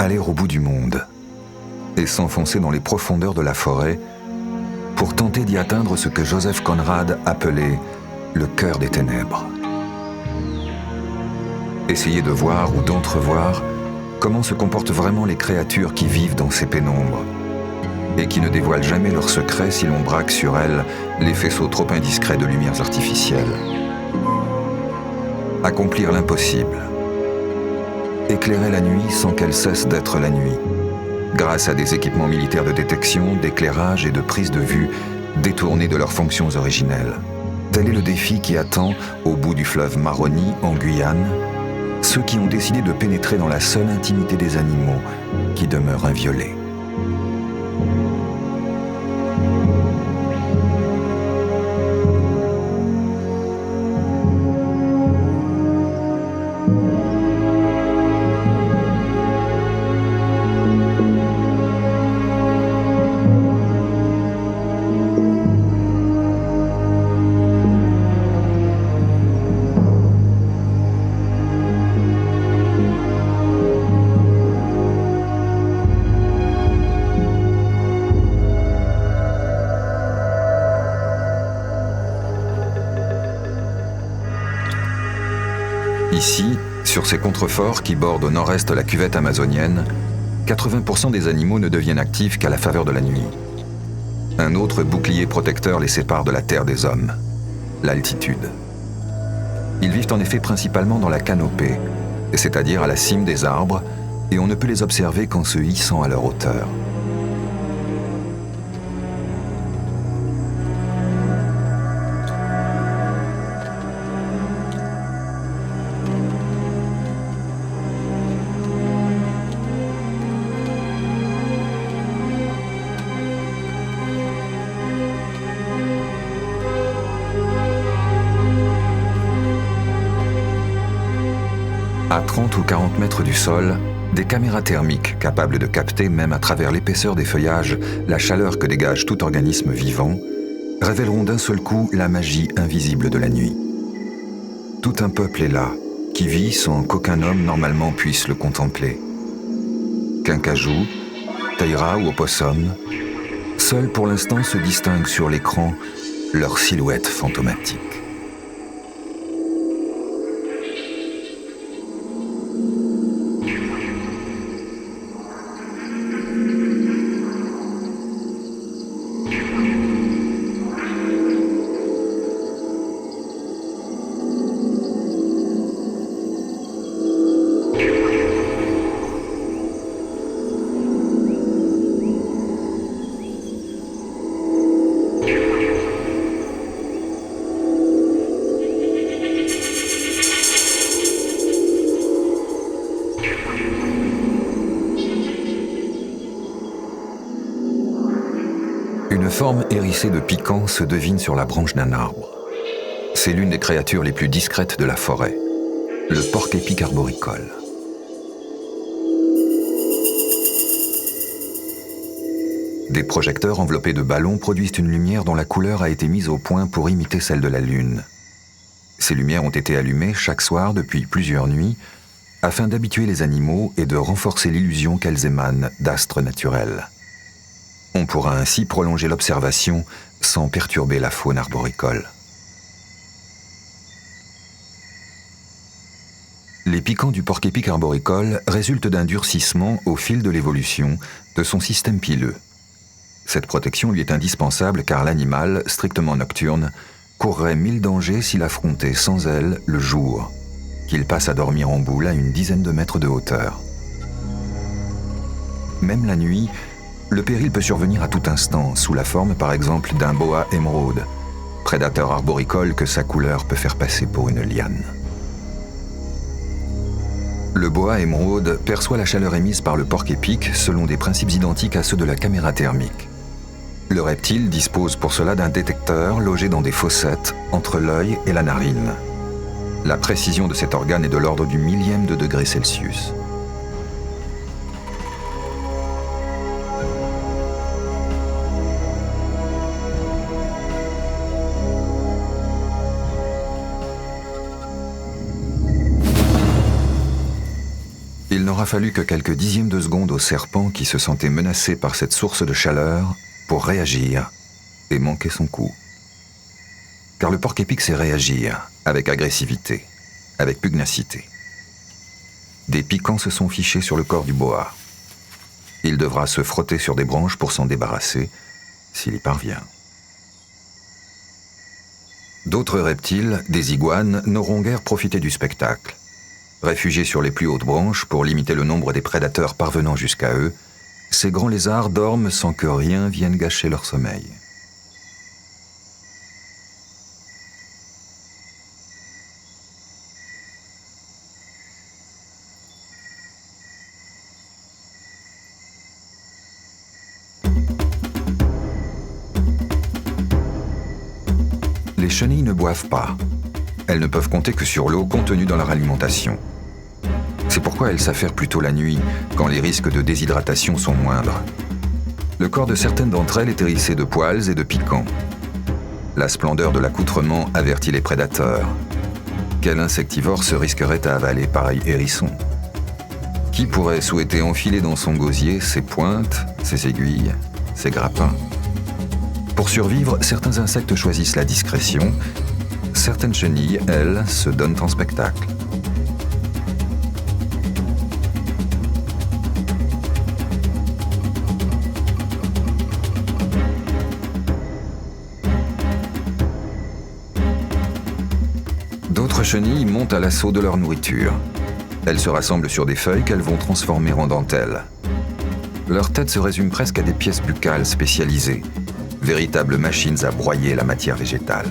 aller au bout du monde et s'enfoncer dans les profondeurs de la forêt pour tenter d'y atteindre ce que Joseph Conrad appelait le cœur des ténèbres. Essayer de voir ou d'entrevoir comment se comportent vraiment les créatures qui vivent dans ces pénombres et qui ne dévoilent jamais leurs secrets si l'on braque sur elles les faisceaux trop indiscrets de lumières artificielles. Accomplir l'impossible. Éclairer la nuit sans qu'elle cesse d'être la nuit, grâce à des équipements militaires de détection, d'éclairage et de prise de vue détournés de leurs fonctions originelles. Tel est le défi qui attend, au bout du fleuve Maroni, en Guyane, ceux qui ont décidé de pénétrer dans la seule intimité des animaux qui demeurent inviolés. Ici, sur ces contreforts qui bordent au nord-est la cuvette amazonienne, 80% des animaux ne deviennent actifs qu'à la faveur de la nuit. Un autre bouclier protecteur les sépare de la terre des hommes, l'altitude. Ils vivent en effet principalement dans la canopée, c'est-à-dire à la cime des arbres, et on ne peut les observer qu'en se hissant à leur hauteur. À 30 ou 40 mètres du sol, des caméras thermiques capables de capter, même à travers l'épaisseur des feuillages, la chaleur que dégage tout organisme vivant, révéleront d'un seul coup la magie invisible de la nuit. Tout un peuple est là, qui vit sans qu'aucun homme normalement puisse le contempler. Quincajou, Taïra ou opossum, seuls pour l'instant se distinguent sur l'écran leur silhouette fantomatique. Une forme hérissée de piquants se devine sur la branche d'un arbre. C'est l'une des créatures les plus discrètes de la forêt, le porc-épic arboricole. Des projecteurs enveloppés de ballons produisent une lumière dont la couleur a été mise au point pour imiter celle de la Lune. Ces lumières ont été allumées chaque soir depuis plusieurs nuits afin d'habituer les animaux et de renforcer l'illusion qu'elles émanent d'astres naturels. On pourra ainsi prolonger l'observation sans perturber la faune arboricole. Les piquants du porc-épic arboricole résultent d'un durcissement au fil de l'évolution de son système pileux. Cette protection lui est indispensable car l'animal, strictement nocturne, courrait 1000 dangers s'il affrontait sans elle le jour, qu'il passe à dormir en boule à une dizaine de mètres de hauteur. Même la nuit, le péril peut survenir à tout instant, sous la forme par exemple d'un boa émeraude, prédateur arboricole que sa couleur peut faire passer pour une liane. Le boa émeraude perçoit la chaleur émise par le porc-épic selon des principes identiques à ceux de la caméra thermique. Le reptile dispose pour cela d'un détecteur logé dans des fossettes entre l'œil et la narine. La précision de cet organe est de l'ordre du millième de degré Celsius. Il Il n'aura fallu que quelques dixièmes de seconde au serpent qui se sentait menacé par cette source de chaleur pour réagir et manquer son coup. Car le porc-épic sait réagir avec agressivité, avec pugnacité. Des piquants se sont fichés sur le corps du boa. Il devra se frotter sur des branches pour s'en débarrasser, s'il y parvient. D'autres reptiles, des iguanes, n'auront guère profité du spectacle. Réfugiés sur les plus hautes branches pour limiter le nombre des prédateurs parvenant jusqu'à eux, ces grands lézards dorment sans que rien vienne gâcher leur sommeil. Les chenilles ne boivent pas. Elles ne peuvent compter que sur l'eau contenue dans leur alimentation. C'est pourquoi elles s'affairent plutôt la nuit, quand les risques de déshydratation sont moindres. Le corps de certaines d'entre elles est hérissé de poils et de piquants. La splendeur de l'accoutrement avertit les prédateurs. Quel insectivore se risquerait à avaler pareil hérisson? Qui pourrait souhaiter enfiler dans son gosier ses pointes, ses aiguilles, ses grappins? Pour survivre, certains insectes choisissent la discrétion. Certaines chenilles, elles, se donnent en spectacle. D'autres chenilles montent à l'assaut de leur nourriture. Elles se rassemblent sur des feuilles qu'elles vont transformer en dentelles. Leur tête se résume presque à des pièces buccales spécialisées, véritables machines à broyer la matière végétale.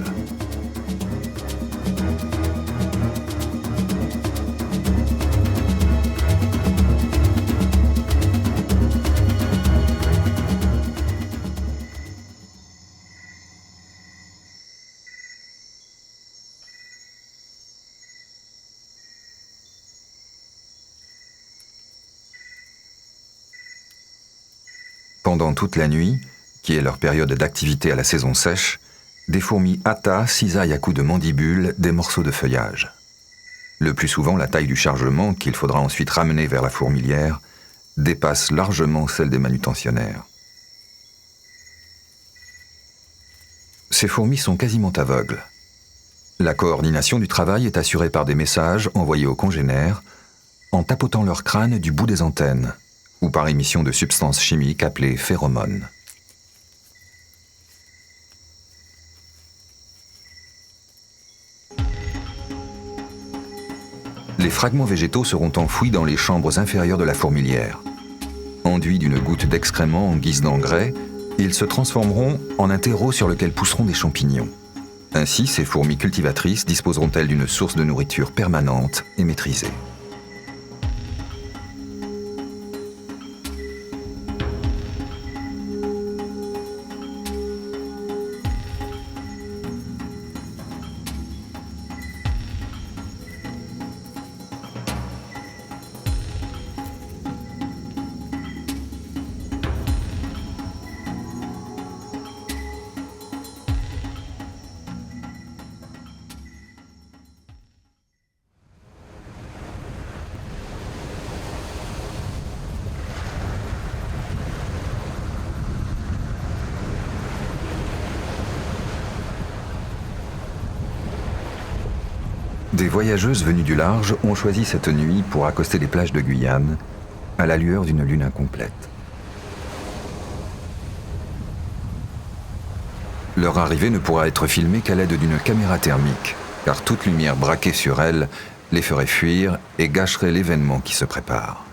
Pendant toute la nuit, qui est leur période d'activité à la saison sèche, des fourmis hata cisaillent à coups de mandibules des morceaux de feuillage. Le plus souvent, la taille du chargement, qu'il faudra ensuite ramener vers la fourmilière, dépasse largement celle des manutentionnaires. Ces fourmis sont quasiment aveugles. La coordination du travail est assurée par des messages envoyés aux congénères en tapotant leur crâne du bout des antennes ou par émission de substances chimiques appelées phéromones. Les fragments végétaux seront enfouis dans les chambres inférieures de la fourmilière. Enduits d'une goutte d'excréments en guise d'engrais, ils se transformeront en un terreau sur lequel pousseront des champignons. Ainsi, ces fourmis cultivatrices disposeront-elles d'une source de nourriture permanente et maîtrisée. Des voyageuses venues du large ont choisi cette nuit pour accoster les plages de Guyane à la lueur d'une lune incomplète. Leur arrivée ne pourra être filmée qu'à l'aide d'une caméra thermique, car toute lumière braquée sur elle les ferait fuir et gâcherait l'événement qui se prépare.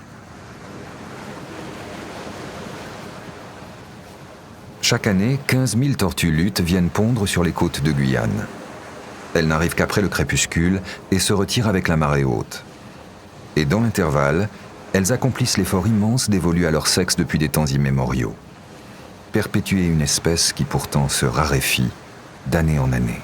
Chaque année, 15 000 tortues luttes viennent pondre sur les côtes de Guyane. Elles n'arrivent qu'après le crépuscule et se retirent avec la marée haute. Et dans l'intervalle, elles accomplissent l'effort immense dévolu à leur sexe depuis des temps immémoriaux. Perpétuer une espèce qui pourtant se raréfie d'année en année.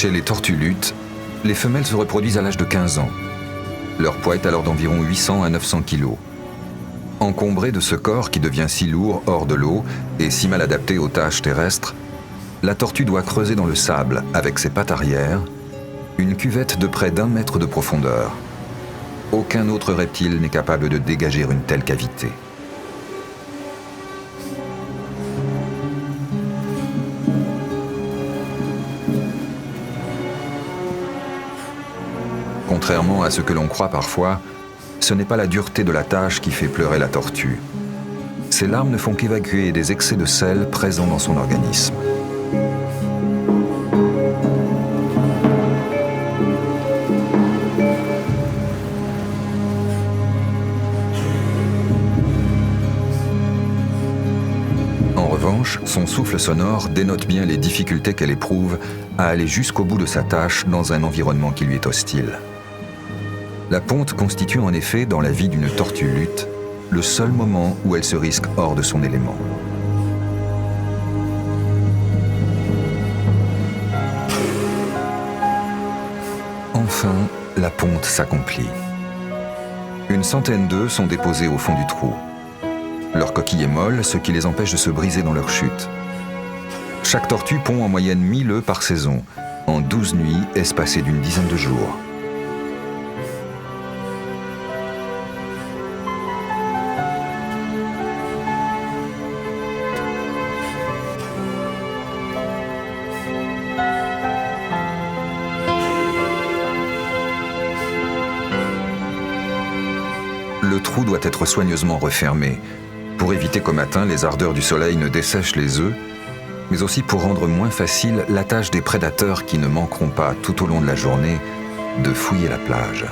Chez les tortues luttes, les femelles se reproduisent à l'âge de 15 ans. Leur poids est alors d'environ 800 à 900 kg. Encombrée de ce corps qui devient si lourd hors de l'eau et si mal adapté aux tâches terrestres, la tortue doit creuser dans le sable, avec ses pattes arrière, une cuvette de près d'1 mètre de profondeur. Aucun autre reptile n'est capable de dégager une telle cavité. Contrairement à ce que l'on croit parfois, ce n'est pas la dureté de la tâche qui fait pleurer la tortue. Ses larmes ne font qu'évacuer des excès de sel présents dans son organisme. En revanche, son souffle sonore dénote bien les difficultés qu'elle éprouve à aller jusqu'au bout de sa tâche dans un environnement qui lui est hostile. La ponte constitue en effet, dans la vie d'une tortue lutte, le seul moment où elle se risque hors de son élément. Enfin, la ponte s'accomplit. Une centaine d'œufs sont déposés au fond du trou. Leur coquille est molle, ce qui les empêche de se briser dans leur chute. Chaque tortue pond en moyenne 1000 œufs par saison, en 12 nuits espacées d'une dizaine de jours. Le trou doit être soigneusement refermé pour éviter qu'au matin les ardeurs du soleil ne dessèchent les œufs, mais aussi pour rendre moins facile la tâche des prédateurs qui ne manqueront pas tout au long de la journée de fouiller la plage.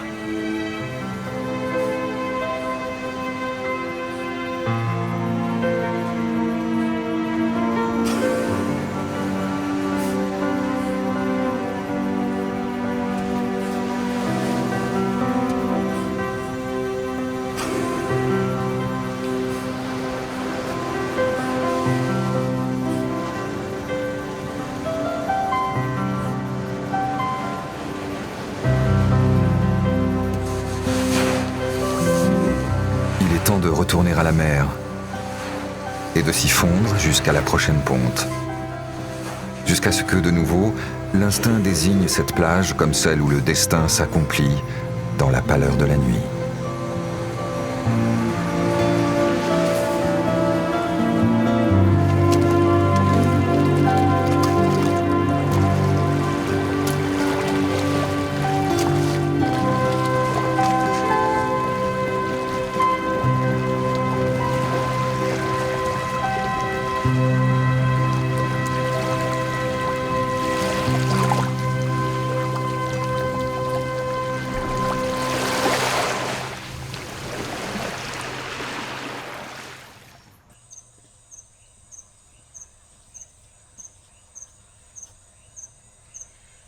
De retourner à la mer et de s'y fondre jusqu'à la prochaine ponte. Jusqu'à ce que, de nouveau, l'instinct désigne cette plage comme celle où le destin s'accomplit dans la pâleur de la nuit.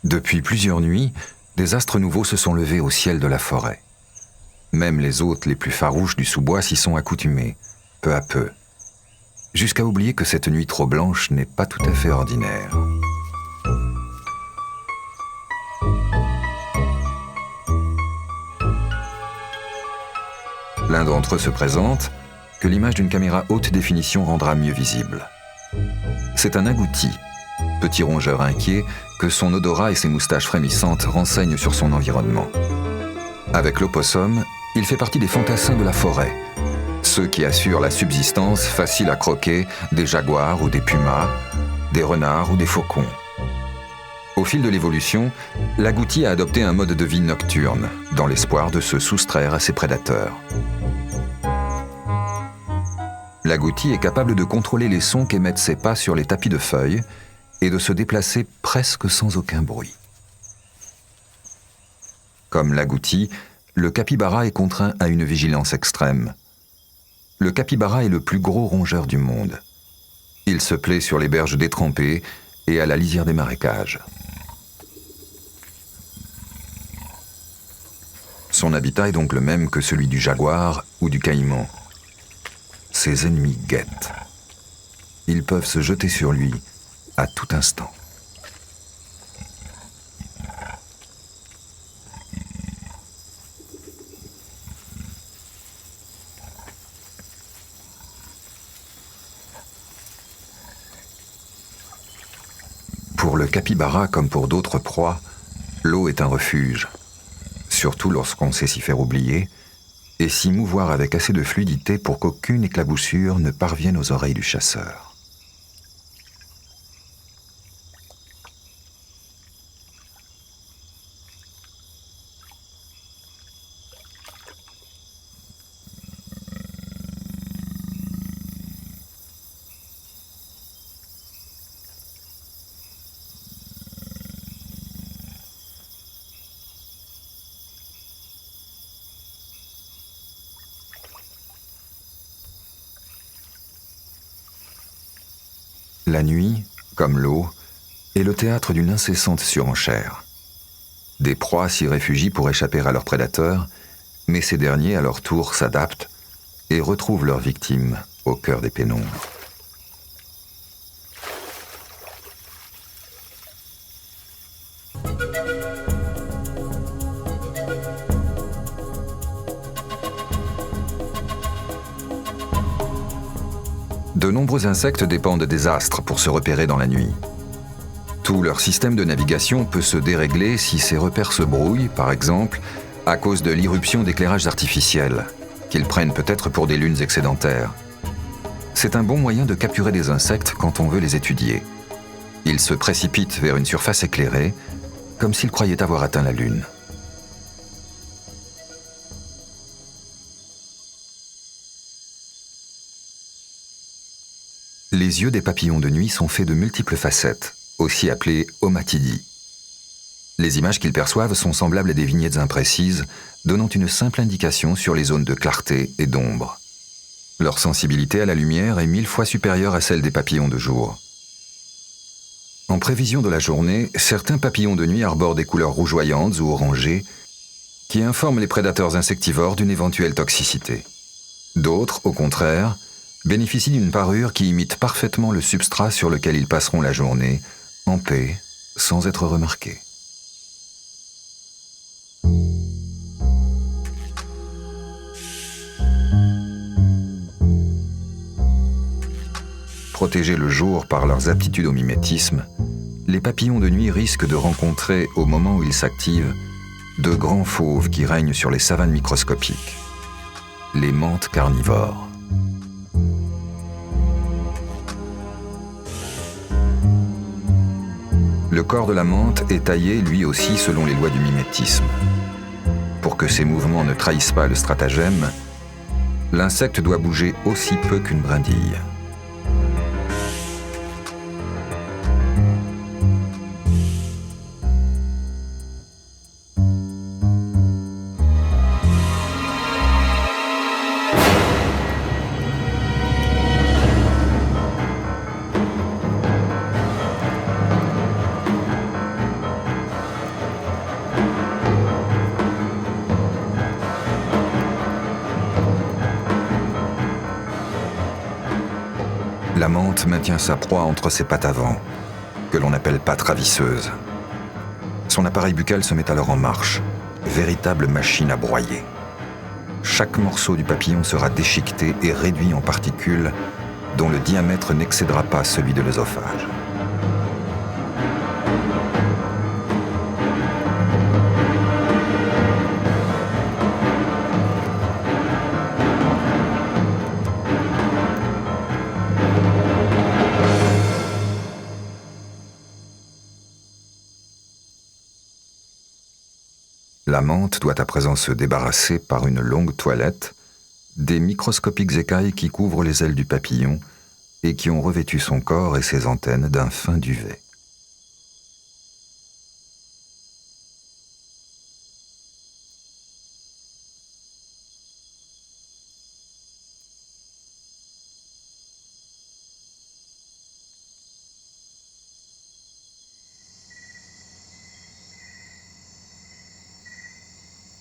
Depuis plusieurs nuits, des astres nouveaux se sont levés au ciel de la forêt. Même les hôtes les plus farouches du sous-bois s'y sont accoutumés, peu à peu, jusqu'à oublier que cette nuit trop blanche n'est pas tout à fait ordinaire. L'un d'entre eux se présente, que l'image d'une caméra haute définition rendra mieux visible. C'est un agouti, petit rongeur inquiet que son odorat et ses moustaches frémissantes renseignent sur son environnement. Avec l'opossum, il fait partie des fantassins de la forêt, ceux qui assurent la subsistance facile à croquer des jaguars ou des pumas, des renards ou des faucons. Au fil de l'évolution, l'agouti a adopté un mode de vie nocturne, dans l'espoir de se soustraire à ses prédateurs. L'agouti est capable de contrôler les sons qu'émettent ses pas sur les tapis de feuilles et de se déplacer presque sans aucun bruit. Comme l'agouti, le capybara est contraint à une vigilance extrême. Le capybara est le plus gros rongeur du monde. Il se plaît sur les berges détrempées et à la lisière des marécages. Son habitat est donc le même que celui du jaguar ou du caïman. Ses ennemis guettent. Ils peuvent se jeter sur lui à tout instant. Pour le capybara comme pour d'autres proies, l'eau est un refuge, surtout lorsqu'on sait s'y faire oublier et s'y mouvoir avec assez de fluidité pour qu'aucune éclaboussure ne parvienne aux oreilles du chasseur. La nuit, comme l'eau, est le théâtre d'une incessante surenchère. Des proies s'y réfugient pour échapper à leurs prédateurs, mais ces derniers, à leur tour, s'adaptent et retrouvent leurs victimes au cœur des pénombres. De nombreux insectes dépendent des astres pour se repérer dans la nuit. Tout leur système de navigation peut se dérégler si ces repères se brouillent, par exemple, à cause de l'irruption d'éclairages artificiels, qu'ils prennent peut-être pour des lunes excédentaires. C'est un bon moyen de capturer des insectes quand on veut les étudier. Ils se précipitent vers une surface éclairée, comme s'ils croyaient avoir atteint la lune. Les yeux des papillons de nuit sont faits de multiples facettes, aussi appelées omatidies. Les images qu'ils perçoivent sont semblables à des vignettes imprécises, donnant une simple indication sur les zones de clarté et d'ombre. Leur sensibilité à la lumière est 1000 fois supérieure à celle des papillons de jour. En prévision de la journée, certains papillons de nuit arborent des couleurs rougeoyantes ou orangées qui informent les prédateurs insectivores d'une éventuelle toxicité. D'autres, au contraire, bénéficient d'une parure qui imite parfaitement le substrat sur lequel ils passeront la journée, en paix, sans être remarqués. Protégés le jour par leurs aptitudes au mimétisme, les papillons de nuit risquent de rencontrer, au moment où ils s'activent, de grands fauves qui règnent sur les savanes microscopiques, les mantes carnivores. Le corps de la mante est taillé lui aussi selon les lois du mimétisme. Pour que ses mouvements ne trahissent pas le stratagème, l'insecte doit bouger aussi peu qu'une brindille. La mante maintient sa proie entre ses pattes avant, que l'on appelle pattes ravisseuses. Son appareil buccal se met alors en marche, véritable machine à broyer. Chaque morceau du papillon sera déchiqueté et réduit en particules dont le diamètre n'excédera pas celui de l'œsophage. La mante doit à présent se débarrasser par une longue toilette des microscopiques écailles qui couvrent les ailes du papillon et qui ont revêtu son corps et ses antennes d'un fin duvet.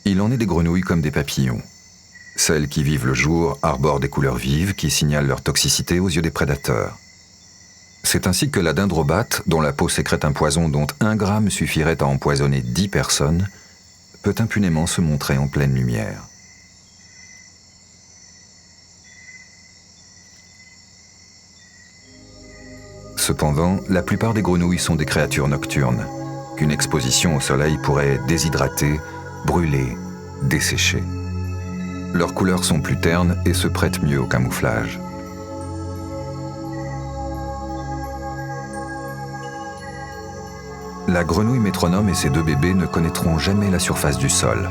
Il en est des grenouilles comme des papillons. Celles qui vivent le jour arborent des couleurs vives qui signalent leur toxicité aux yeux des prédateurs. C'est ainsi que la dendrobate, dont la peau sécrète un poison dont 1 gramme suffirait à empoisonner 10 personnes, peut impunément se montrer en pleine lumière. Cependant, la plupart des grenouilles sont des créatures nocturnes, qu'une exposition au soleil pourrait déshydrater, brûler, dessécher. Leurs couleurs sont plus ternes et se prêtent mieux au camouflage. La grenouille métronome et ses 2 bébés ne connaîtront jamais la surface du sol.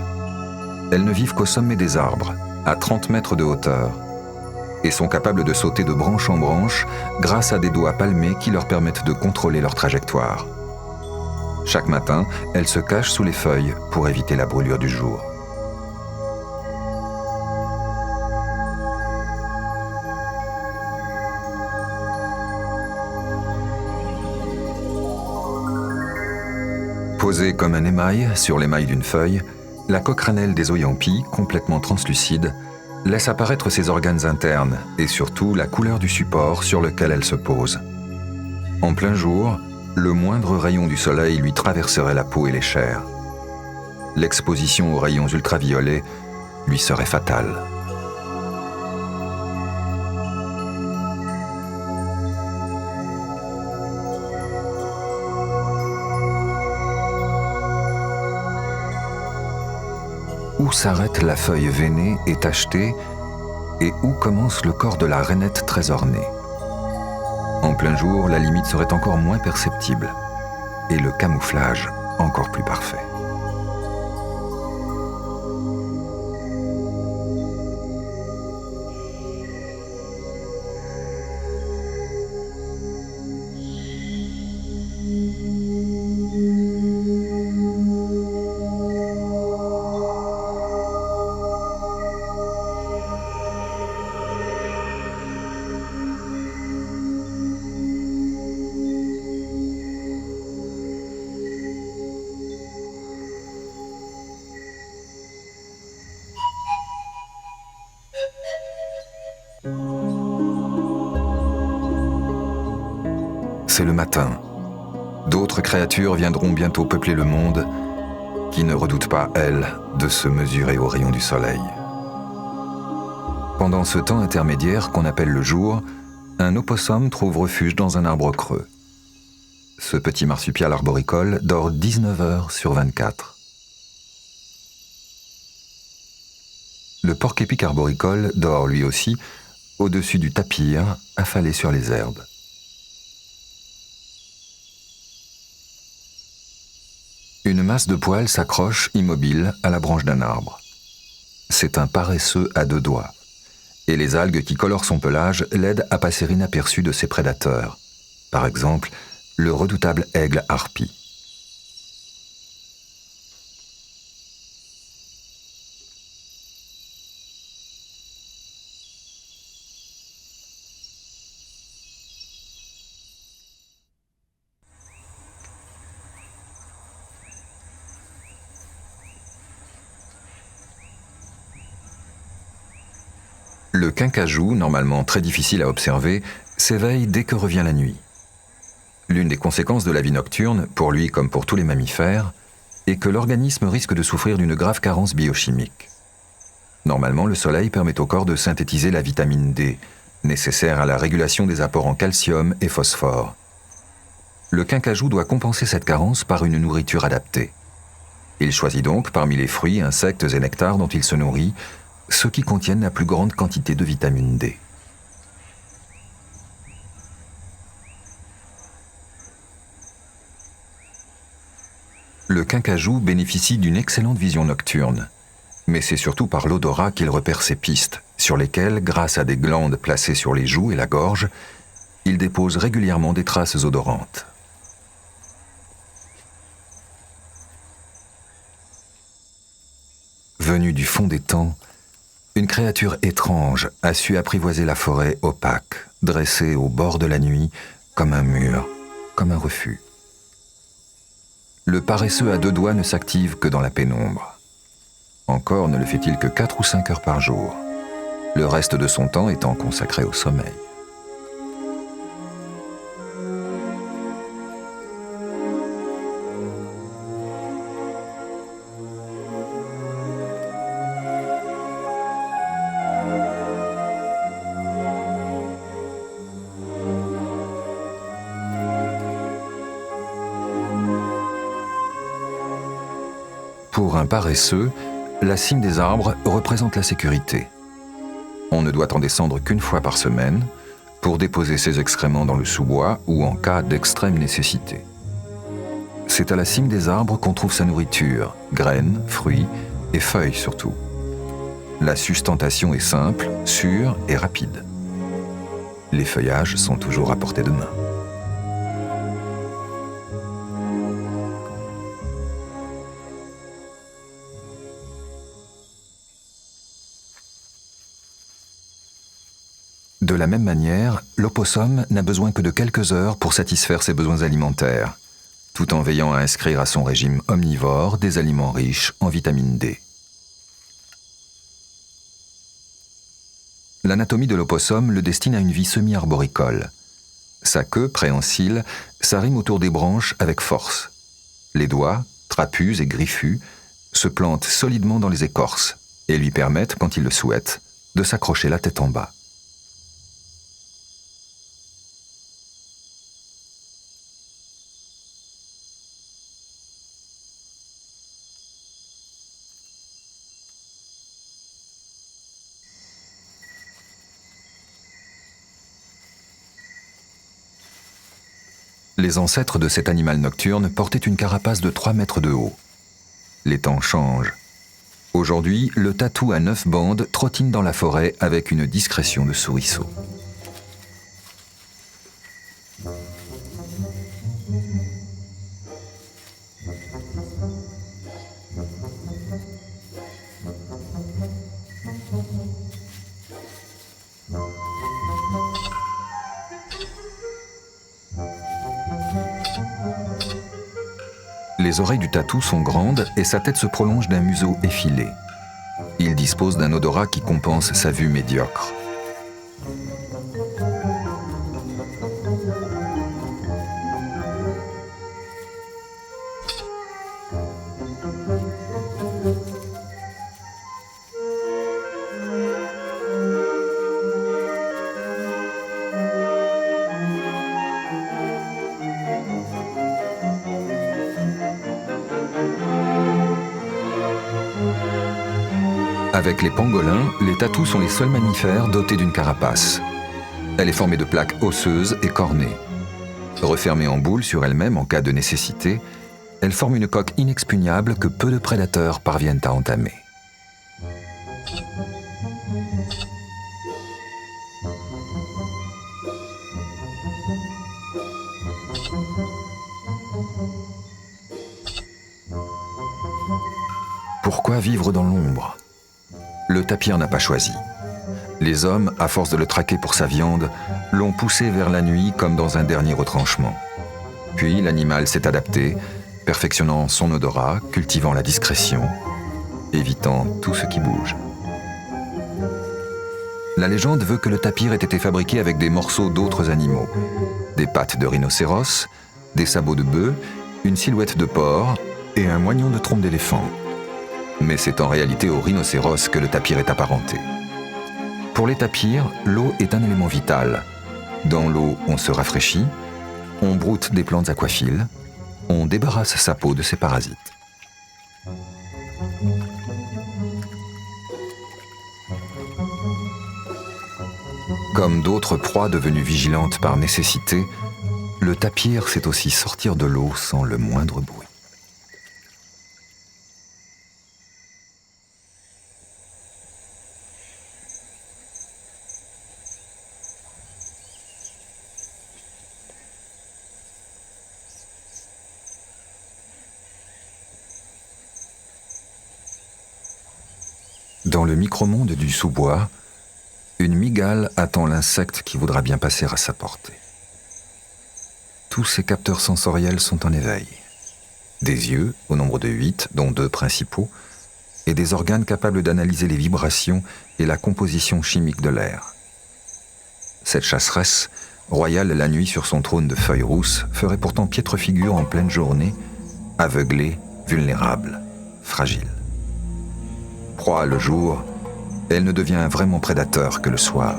Elles ne vivent qu'au sommet des arbres, à 30 mètres de hauteur, et sont capables de sauter de branche en branche grâce à des doigts palmés qui leur permettent de contrôler leur trajectoire. Chaque matin, elles se cachent sous les feuilles pour éviter la brûlure du jour. Posée comme un émail sur l'émail d'une feuille, la coqueranelle des oyampies, complètement translucide, laisse apparaître ses organes internes et surtout la couleur du support sur lequel elle se pose. En plein jour, le moindre rayon du soleil lui traverserait la peau et les chairs. L'exposition aux rayons ultraviolets lui serait fatale. Où s'arrête la feuille veinée et tachetée et où commence le corps de la rainette très ornée. En plein jour, la limite serait encore moins perceptible et le camouflage encore plus parfait. C'est le matin. D'autres créatures viendront bientôt peupler le monde, qui ne redoutent pas, elles, de se mesurer aux rayons du soleil. Pendant ce temps intermédiaire qu'on appelle le jour, un opossum trouve refuge dans un arbre creux. Ce petit marsupial arboricole dort 19 heures sur 24. Le porc-épic arboricole dort lui aussi au-dessus du tapir, affalé sur les herbes. Une masse de poils s'accroche immobile à la branche d'un arbre. C'est un paresseux à 2 doigts, et les algues qui colorent son pelage l'aident à passer inaperçu de ses prédateurs, par exemple le redoutable aigle harpie. Le quincajou, normalement très difficile à observer, s'éveille dès que revient la nuit. L'une des conséquences de la vie nocturne, pour lui comme pour tous les mammifères, est que l'organisme risque de souffrir d'une grave carence biochimique. Normalement, le soleil permet au corps de synthétiser la vitamine D, nécessaire à la régulation des apports en calcium et phosphore. Le quincajou doit compenser cette carence par une nourriture adaptée. Il choisit donc parmi les fruits, insectes et nectars dont il se nourrit, ceux qui contiennent la plus grande quantité de vitamine D. Le quincajou bénéficie d'une excellente vision nocturne, mais c'est surtout par l'odorat qu'il repère ses pistes, sur lesquelles, grâce à des glandes placées sur les joues et la gorge, il dépose régulièrement des traces odorantes. Venu du fond des temps, une créature étrange a su apprivoiser la forêt opaque, dressée au bord de la nuit, comme un mur, comme un refus. Le paresseux à 2 doigts ne s'active que dans la pénombre. Encore ne le fait-il que 4 ou 5 heures par jour, le reste de son temps étant consacré au sommeil. Pour un paresseux, la cime des arbres représente la sécurité. On ne doit en descendre qu'une fois par semaine pour déposer ses excréments dans le sous-bois ou en cas d'extrême nécessité. C'est à la cime des arbres qu'on trouve sa nourriture, graines, fruits et feuilles surtout. La sustentation est simple, sûre et rapide. Les feuillages sont toujours à portée de main. De la même manière, l'opossum n'a besoin que de quelques heures pour satisfaire ses besoins alimentaires, tout en veillant à inscrire à son régime omnivore des aliments riches en vitamine D. L'anatomie de l'opossum le destine à une vie semi-arboricole. Sa queue, préhensile, s'arrime autour des branches avec force. Les doigts, trapus et griffus, se plantent solidement dans les écorces et lui permettent, quand il le souhaite, de s'accrocher la tête en bas. Les ancêtres de cet animal nocturne portaient une carapace de 3 mètres de haut. Les temps changent. Aujourd'hui, le tatou à 9 bandes trottine dans la forêt avec une discrétion de souriceau. Les oreilles du tatou sont grandes et sa tête se prolonge d'un museau effilé. Il dispose d'un odorat qui compense sa vue médiocre. Avec les pangolins, les tatous sont les seuls mammifères dotés d'une carapace. Elle est formée de plaques osseuses et cornées. Refermée en boule sur elle-même en cas de nécessité, elle forme une coque inexpugnable que peu de prédateurs parviennent à entamer. Pourquoi vivre dans l'ombre ? Le tapir n'a pas choisi. Les hommes, à force de le traquer pour sa viande, l'ont poussé vers la nuit comme dans un dernier retranchement. Puis l'animal s'est adapté, perfectionnant son odorat, cultivant la discrétion, évitant tout ce qui bouge. La légende veut que le tapir ait été fabriqué avec des morceaux d'autres animaux, des pattes de rhinocéros, des sabots de bœuf, une silhouette de porc et un moignon de trompe d'éléphant. Mais c'est en réalité au rhinocéros que le tapir est apparenté. Pour les tapirs, l'eau est un élément vital. Dans l'eau, on se rafraîchit, on broute des plantes aquaphiles, on débarrasse sa peau de ses parasites. Comme d'autres proies devenues vigilantes par nécessité, le tapir sait aussi sortir de l'eau sans le moindre bruit. Dans le micromonde du sous-bois, une mygale attend l'insecte qui voudra bien passer à sa portée. Tous ces capteurs sensoriels sont en éveil. Des yeux, au nombre de 8, dont 2 principaux, et des organes capables d'analyser les vibrations et la composition chimique de l'air. Cette chasseresse, royale la nuit sur son trône de feuilles rousses, ferait pourtant piètre figure en pleine journée, aveuglée, vulnérable, fragile. Proie le jour, elle ne devient vraiment prédateur que le soir.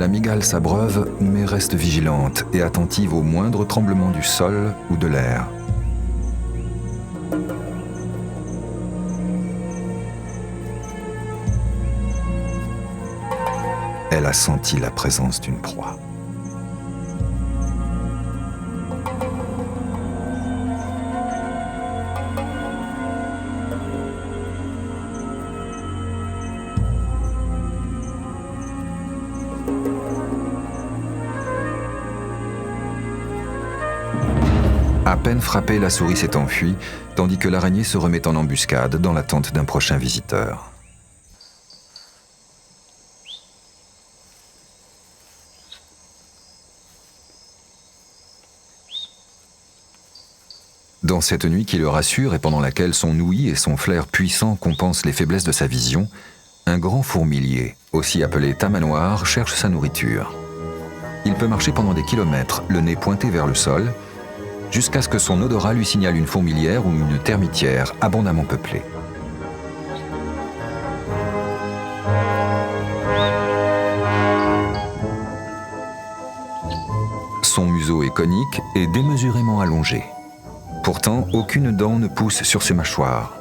La mygale s'abreuve, mais reste vigilante et attentive au moindre tremblement du sol ou de l'air. Elle a senti la présence d'une proie. À peine frappée, la souris s'est enfuie, tandis que l'araignée se remet en embuscade dans l'attente d'un prochain visiteur. Dans cette nuit qui le rassure et pendant laquelle son ouïe et son flair puissant compensent les faiblesses de sa vision, un grand fourmilier, aussi appelé tamanoir, cherche sa nourriture. Il peut marcher pendant des kilomètres, le nez pointé vers le sol, jusqu'à ce que son odorat lui signale une fourmilière ou une termitière abondamment peuplée. Son museau est conique et démesurément allongé. Pourtant, aucune dent ne pousse sur ses mâchoires.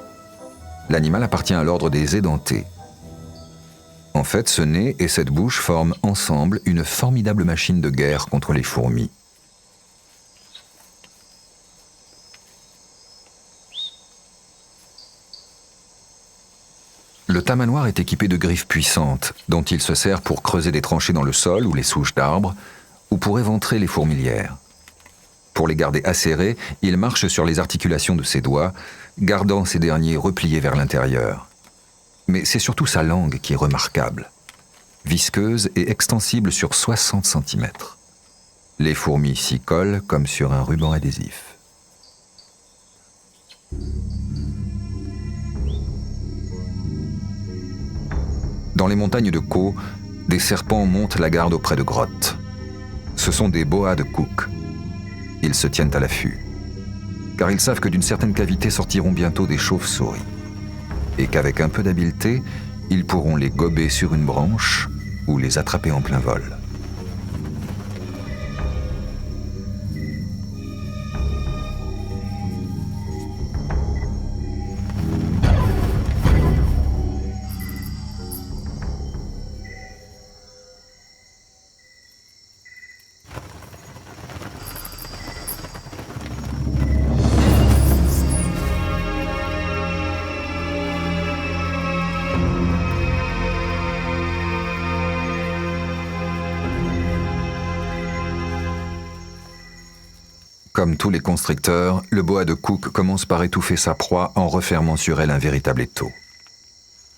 L'animal appartient à l'ordre des édentés. En fait, ce nez et cette bouche forment ensemble une formidable machine de guerre contre les fourmis. Le tamanoir est équipé de griffes puissantes, dont il se sert pour creuser des tranchées dans le sol ou les souches d'arbres, ou pour éventrer les fourmilières. Pour les garder acérés, il marche sur les articulations de ses doigts, gardant ces derniers repliés vers l'intérieur. Mais c'est surtout sa langue qui est remarquable. Visqueuse et extensible sur 60 cm. Les fourmis s'y collent comme sur un ruban adhésif. Dans les montagnes de Caux, des serpents montent la garde auprès de grottes. Ce sont des boas de Cook. Ils se tiennent à l'affût, car ils savent que d'une certaine cavité sortiront bientôt des chauves-souris, et qu'avec un peu d'habileté, ils pourront les gober sur une branche ou les attraper en plein vol. Comme tous les constricteurs, le boa de Cook commence par étouffer sa proie en refermant sur elle un véritable étau.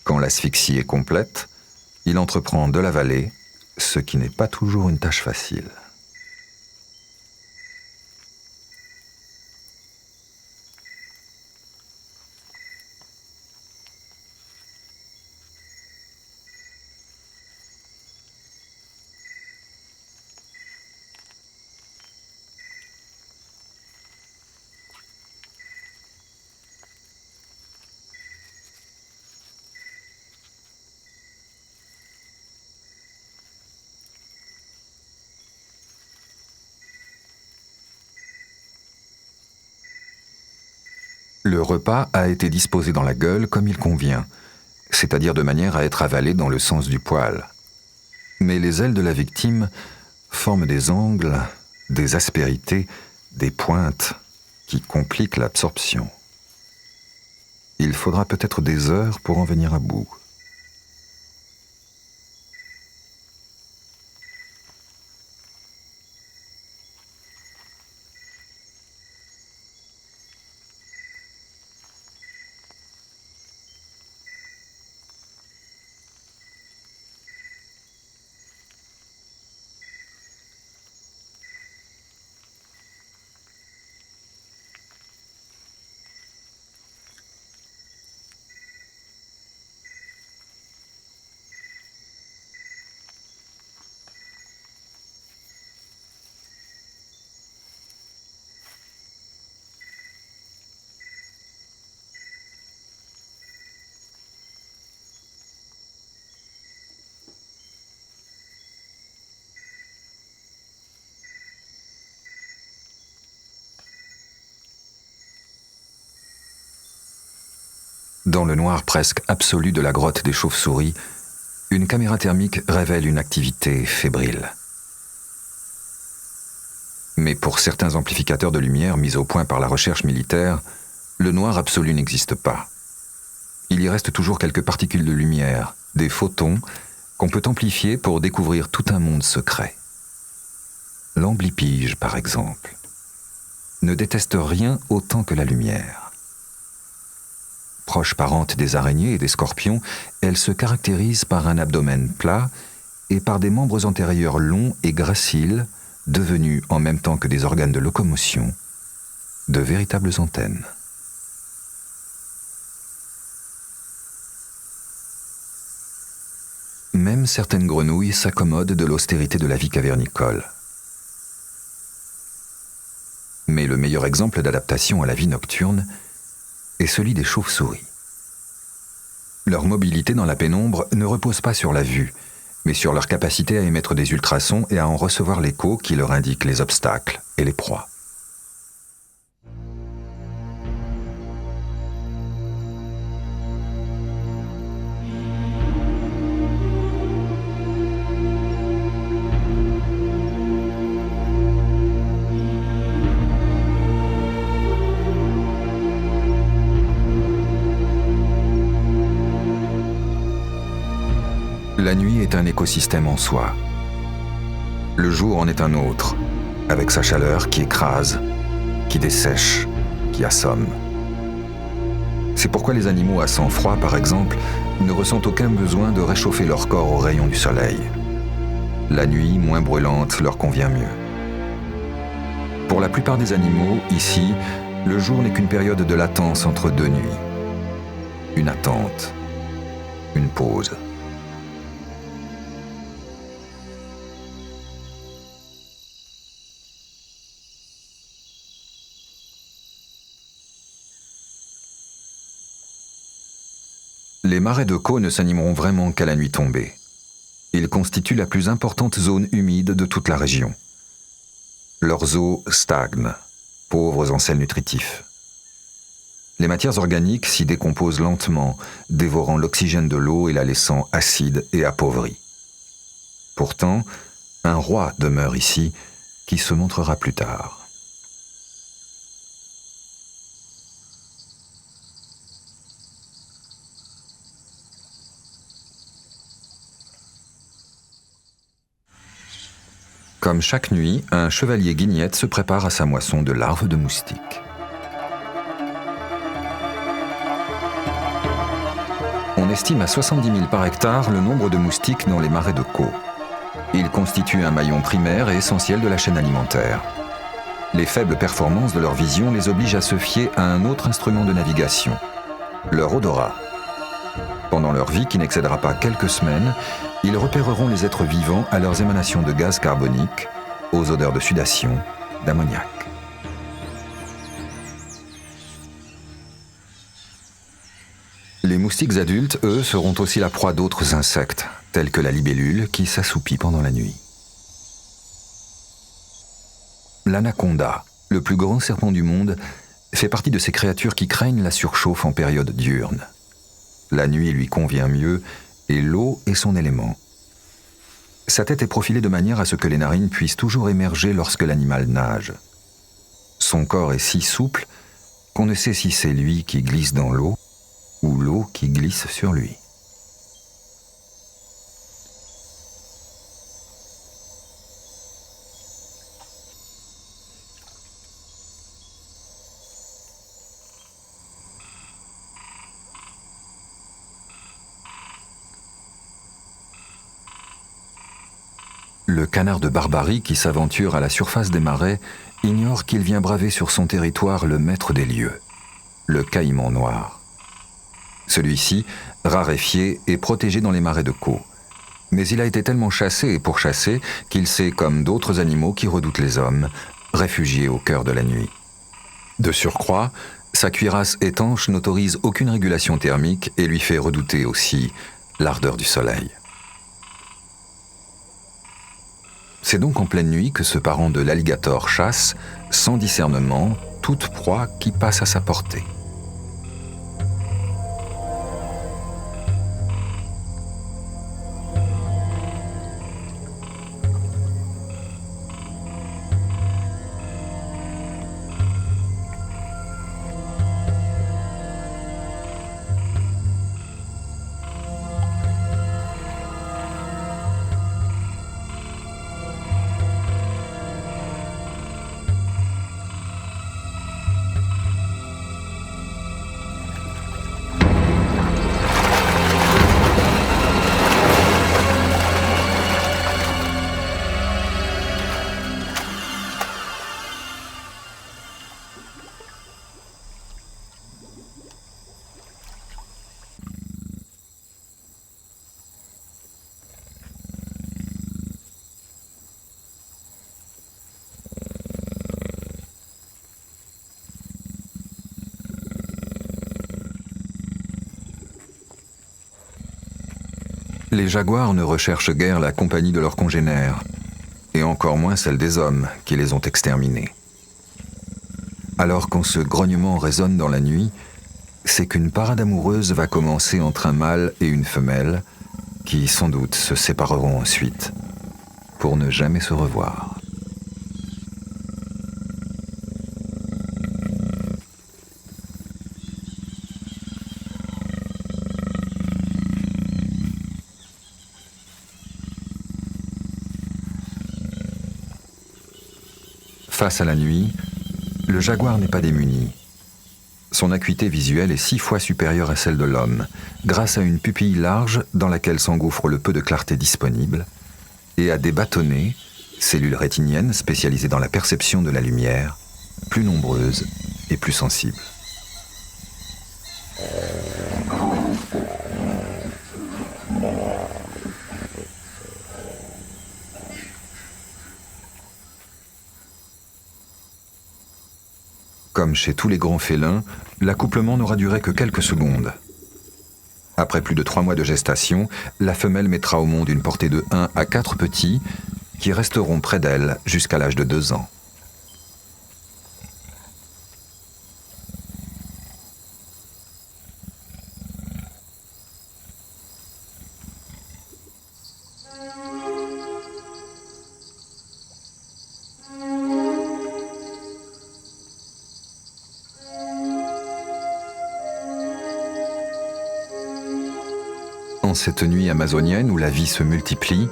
Quand l'asphyxie est complète, il entreprend de l'avaler, ce qui n'est pas toujours une tâche facile. Le repas a été disposé dans la gueule comme il convient, c'est-à-dire de manière à être avalé dans le sens du poil. Mais les ailes de la victime forment des angles, des aspérités, des pointes qui compliquent l'absorption. Il faudra peut-être des heures pour en venir à bout. Dans le noir presque absolu de la grotte des chauves-souris, une caméra thermique révèle une activité fébrile. Mais pour certains amplificateurs de lumière mis au point par la recherche militaire, le noir absolu n'existe pas. Il y reste toujours quelques particules de lumière, des photons, qu'on peut amplifier pour découvrir tout un monde secret. L'amblipige, par exemple, ne déteste rien autant que la lumière. Proche parente des araignées et des scorpions, elle se caractérise par un abdomen plat et par des membres antérieurs longs et graciles, devenus, en même temps que des organes de locomotion, de véritables antennes. Même certaines grenouilles s'accommodent de l'austérité de la vie cavernicole. Mais le meilleur exemple d'adaptation à la vie nocturne est celui des chauves-souris. Leur mobilité dans la pénombre ne repose pas sur la vue, mais sur leur capacité à émettre des ultrasons et à en recevoir l'écho qui leur indique les obstacles et les proies. La nuit est un écosystème en soi. Le jour en est un autre, avec sa chaleur qui écrase, qui dessèche, qui assomme. C'est pourquoi les animaux à sang froid, par exemple, ne ressentent aucun besoin de réchauffer leur corps aux rayons du soleil. La nuit, moins brûlante, leur convient mieux. Pour la plupart des animaux, ici, le jour n'est qu'une période de latence entre deux nuits. Une attente, une pause. Les marais de Caux ne s'animeront vraiment qu'à la nuit tombée. Ils constituent la plus importante zone humide de toute la région. Leurs eaux stagnent, pauvres en sel nutritif. Les matières organiques s'y décomposent lentement, dévorant l'oxygène de l'eau et la laissant acide et appauvrie. Pourtant, un roi demeure ici, qui se montrera plus tard. Comme chaque nuit, un chevalier guignette se prépare à sa moisson de larves de moustiques. On estime à 70 000 par hectare le nombre de moustiques dans les marais de Caux. Ils constituent un maillon primaire et essentiel de la chaîne alimentaire. Les faibles performances de leur vision les obligent à se fier à un autre instrument de navigation, leur odorat. Pendant leur vie, qui n'excédera pas quelques semaines, ils repéreront les êtres vivants à leurs émanations de gaz carbonique, aux odeurs de sudation, d'ammoniac. Les moustiques adultes, eux, seront aussi la proie d'autres insectes, tels que la libellule qui s'assoupit pendant la nuit. L'anaconda, le plus grand serpent du monde, fait partie de ces créatures qui craignent la surchauffe en période diurne. La nuit lui convient mieux et l'eau est son élément. Sa tête est profilée de manière à ce que les narines puissent toujours émerger lorsque l'animal nage. Son corps est si souple qu'on ne sait si c'est lui qui glisse dans l'eau ou l'eau qui glisse sur lui. Le canard de Barbarie qui s'aventure à la surface des marais ignore qu'il vient braver sur son territoire le maître des lieux, le caïman noir. Celui-ci, raréfié, est protégé dans les marais de Caux. Mais il a été tellement chassé et pourchassé qu'il s'est, comme d'autres animaux qui redoutent les hommes, réfugié au cœur de la nuit. De surcroît, sa cuirasse étanche n'autorise aucune régulation thermique et lui fait redouter aussi l'ardeur du soleil. C'est donc en pleine nuit que ce parent de l'alligator chasse, sans discernement, toute proie qui passe à sa portée. Les jaguars ne recherchent guère la compagnie de leurs congénères, et encore moins celle des hommes qui les ont exterminés. Alors quand ce grognement résonne dans la nuit, c'est qu'une parade amoureuse va commencer entre un mâle et une femelle, qui sans doute se sépareront ensuite, pour ne jamais se revoir. Face à la nuit, le jaguar n'est pas démuni. Son acuité visuelle est 6 fois supérieure à celle de l'homme, grâce à une pupille large dans laquelle s'engouffre le peu de clarté disponible, et à des bâtonnets, cellules rétiniennes spécialisées dans la perception de la lumière, plus nombreuses et plus sensibles. Comme chez tous les grands félins, l'accouplement n'aura duré que quelques secondes. Après plus de 3 mois de gestation, la femelle mettra au monde une portée de 1 à 4 petits qui resteront près d'elle jusqu'à l'âge de 2 ans. En cette nuit amazonienne où la vie se multiplie,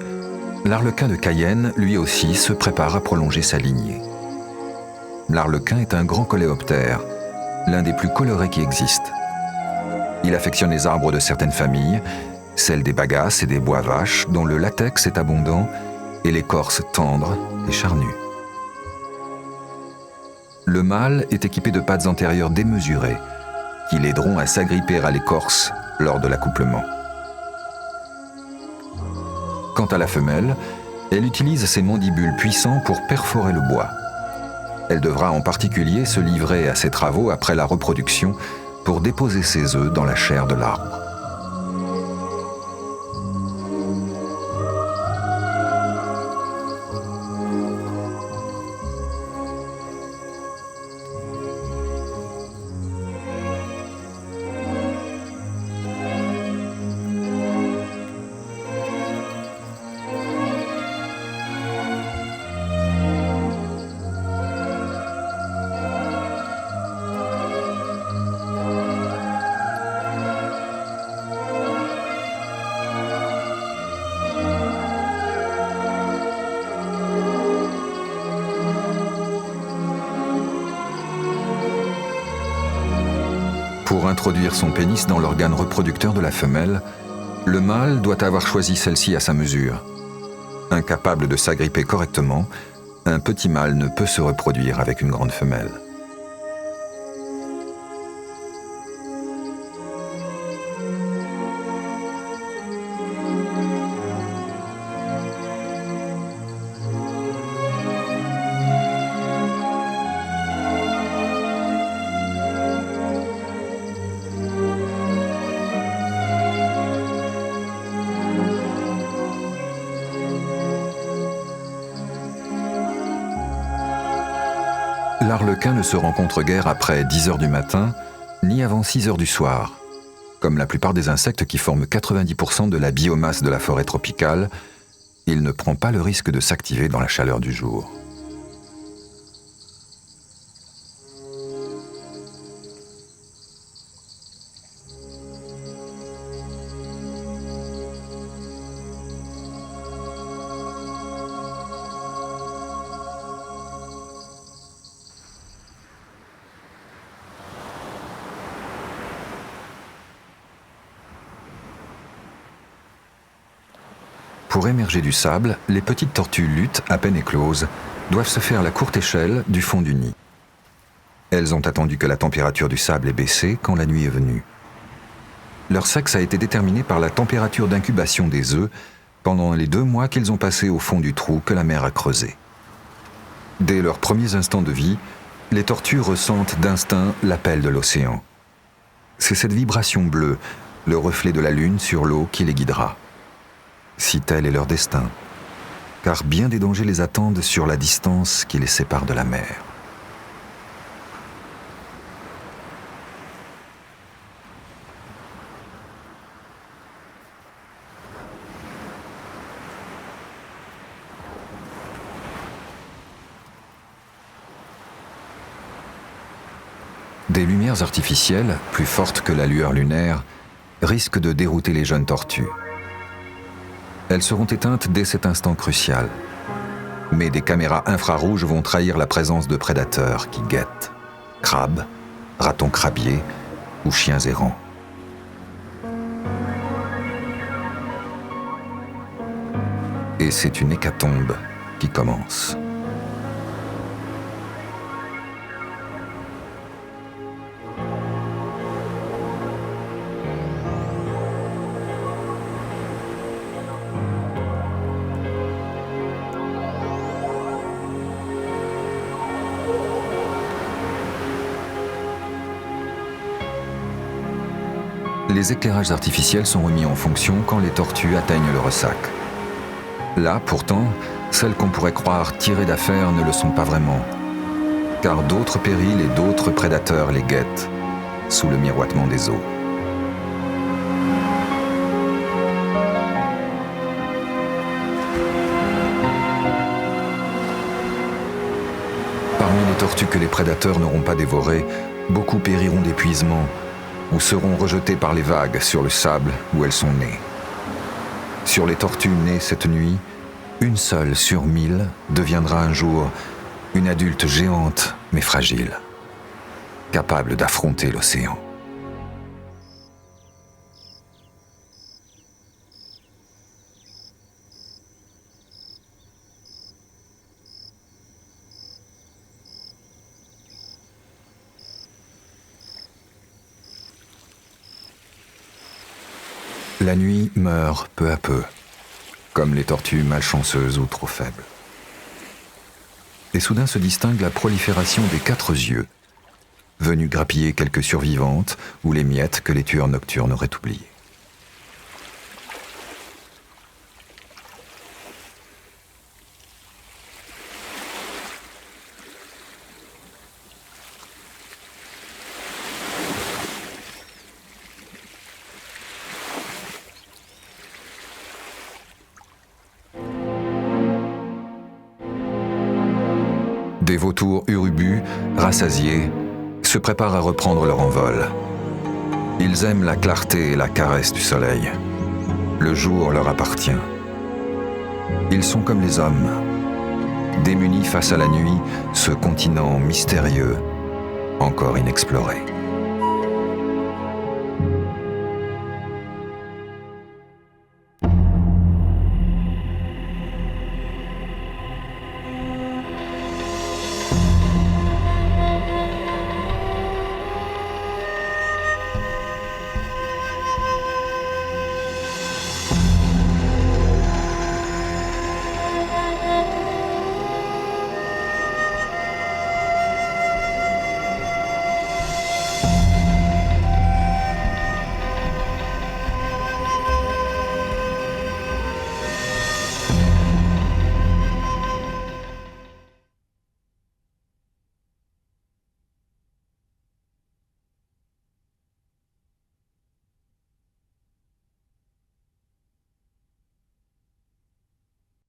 l'arlequin de Cayenne, lui aussi, se prépare à prolonger sa lignée. L'arlequin est un grand coléoptère, l'un des plus colorés qui existent. Il affectionne les arbres de certaines familles, celles des bagasses et des bois vaches, dont le latex est abondant et l'écorce tendre et charnue. Le mâle est équipé de pattes antérieures démesurées, qui l'aideront à s'agripper à l'écorce lors de l'accouplement. Quant à la femelle, elle utilise ses mandibules puissants pour perforer le bois. Elle devra en particulier se livrer à ces travaux après la reproduction pour déposer ses œufs dans la chair de l'arbre. Pour introduire son pénis dans l'organe reproducteur de la femelle, le mâle doit avoir choisi celle-ci à sa mesure. Incapable de s'agripper correctement, un petit mâle ne peut se reproduire avec une grande femelle. L'arlequin ne se rencontre guère après 10 heures du matin, ni avant 6 heures du soir. Comme la plupart des insectes qui forment 90% de la biomasse de la forêt tropicale, il ne prend pas le risque de s'activer dans la chaleur du jour. Pour émerger du sable, les petites tortues luttes, à peine écloses, doivent se faire la courte échelle du fond du nid. Elles ont attendu que la température du sable ait baissé quand la nuit est venue. Leur sexe a été déterminé par la température d'incubation des œufs pendant les 2 mois qu'ils ont passés au fond du trou que la mer a creusé. Dès leurs premiers instants de vie, les tortues ressentent d'instinct l'appel de l'océan. C'est cette vibration bleue, le reflet de la lune sur l'eau qui les guidera. si tel est leur destin, car bien des dangers les attendent sur la distance qui les sépare de la mer. Des lumières artificielles, plus fortes que la lueur lunaire, risquent de dérouter les jeunes tortues. Elles seront éteintes dès cet instant crucial. Mais des caméras infrarouges vont trahir la présence de prédateurs qui guettent. Crabes, ratons crabiers ou chiens errants. Et c'est une hécatombe qui commence. Les éclairages artificiels sont remis en fonction quand les tortues atteignent le ressac. Là, pourtant, celles qu'on pourrait croire tirées d'affaire ne le sont pas vraiment, car d'autres périls et d'autres prédateurs les guettent, sous le miroitement des eaux. Parmi les tortues que les prédateurs n'auront pas dévorées, beaucoup périront d'épuisement, ou seront rejetées par les vagues sur le sable où elles sont nées. Sur les tortues nées cette nuit, une seule sur 1000 deviendra un jour une adulte géante mais fragile, capable d'affronter l'océan. La nuit meurt peu à peu, comme les tortues malchanceuses ou trop faibles. Et soudain se distingue la prolifération des 4 yeux, venus grappiller quelques survivantes ou les miettes que les tueurs nocturnes auraient oubliées. Des vautours urubus, rassasiés, se préparent à reprendre leur envol. Ils aiment la clarté et la caresse du soleil. Le jour leur appartient. Ils sont comme les hommes, démunis face à la nuit, ce continent mystérieux, encore inexploré.